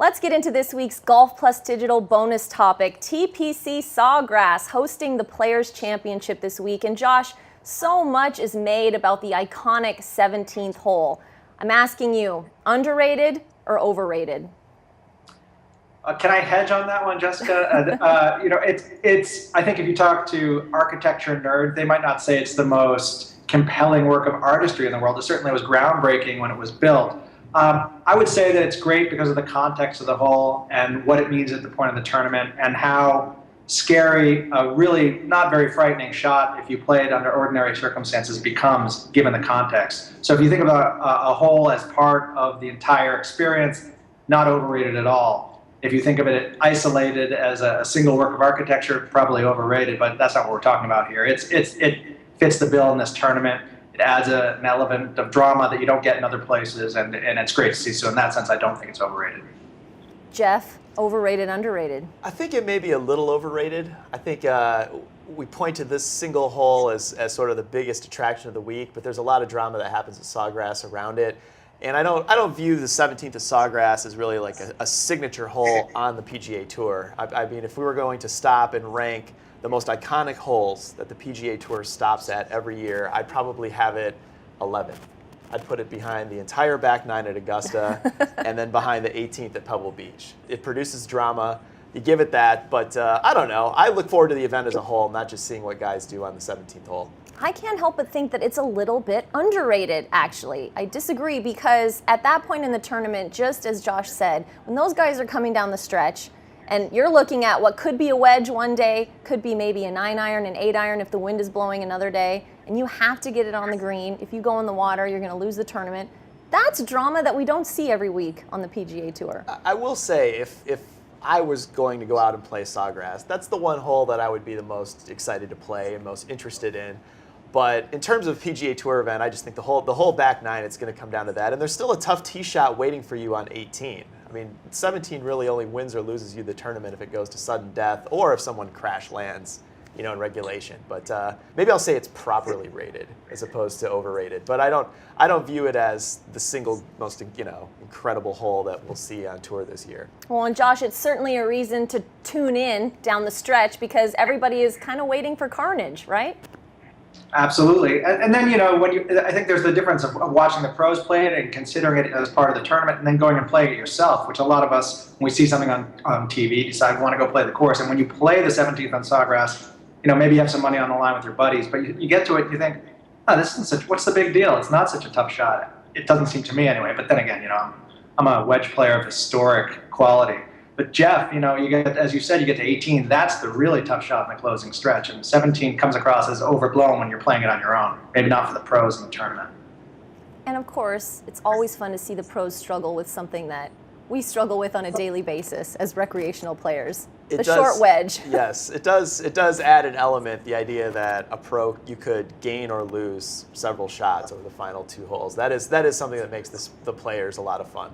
Let's get into this week's Golf Plus Digital bonus topic. TPC Sawgrass hosting the Players' Championship this week. And Josh, so much is made about the iconic 17th hole. I'm asking you, underrated or overrated? Can I hedge on that one, Jessica? It's. I think if you talk to architecture nerds, they might not say it's the most compelling work of artistry in the world. It certainly was groundbreaking when it was built. I would say that it's great because of the context of the hole and what it means at the point of the tournament and how scary a really not very frightening shot, if you play it under ordinary circumstances, becomes given the context. So if you think about a hole as part of the entire experience, not overrated at all. If you think of it isolated as a single work of architecture, probably overrated, but that's not what we're talking about here. It fits the bill in this tournament. It adds an element of drama that you don't get in other places, and it's great to see. So in that sense, I don't think it's overrated. Jeff, overrated, underrated? I think it may be a little overrated. I think we point to this single hole as sort of the biggest attraction of the week, but there's a lot of drama that happens at Sawgrass around it. And I don't view the 17th of Sawgrass as really like a signature hole on the PGA Tour. I mean, if we were going to stop and rank the most iconic holes that the PGA Tour stops at every year, I'd probably have it 11. I'd put it behind the entire back nine at Augusta and then behind the 18th at Pebble Beach. It produces drama. You give it that, but I don't know. I look forward to the event as a whole, not just seeing what guys do on the 17th hole. I can't help but think that it's a little bit underrated, actually. I disagree because at that point in the tournament, just as Josh said, when those guys are coming down the stretch and you're looking at what could be a wedge one day, could be maybe a 9-iron, an 8-iron if the wind is blowing another day, and you have to get it on the green. If you go in the water, you're going to lose the tournament. That's drama that we don't see every week on the PGA Tour. I will say, if I was going to go out and play Sawgrass, that's the one hole that I would be the most excited to play and most interested in. But in terms of PGA Tour event, I just think the whole back nine, it's going to come down to that. And there's still a tough tee shot waiting for you on 18. I mean, 17 really only wins or loses you the tournament if it goes to sudden death or if someone crash lands, in regulation. But maybe I'll say it's properly rated as opposed to overrated. But I don't view it as the single most incredible hole that we'll see on tour this year. Well, and Josh, it's certainly a reason to tune in down the stretch because everybody is kind of waiting for carnage, right? Absolutely. And then, I think there's the difference of watching the pros play it and considering it as part of the tournament and then going and playing it yourself, which a lot of us, when we see something on TV, decide we want to go play the course. And when you play the 17th on Sawgrass, maybe you have some money on the line with your buddies, but you get to it and you think, oh, what's the big deal? It's not such a tough shot. It doesn't seem to me anyway. But then again, I'm a wedge player of historic quality. But Jeff, you get, as you said, you get to 18. That's the really tough shot in the closing stretch. And 17 comes across as overblown when you're playing it on your own. Maybe not for the pros in the tournament. And of course, it's always fun to see the pros struggle with something that we struggle with on a daily basis as recreational players. Short wedge. Yes, it does add an element, the idea that a pro, you could gain or lose several shots over the final two holes. That is something that makes the players a lot of fun.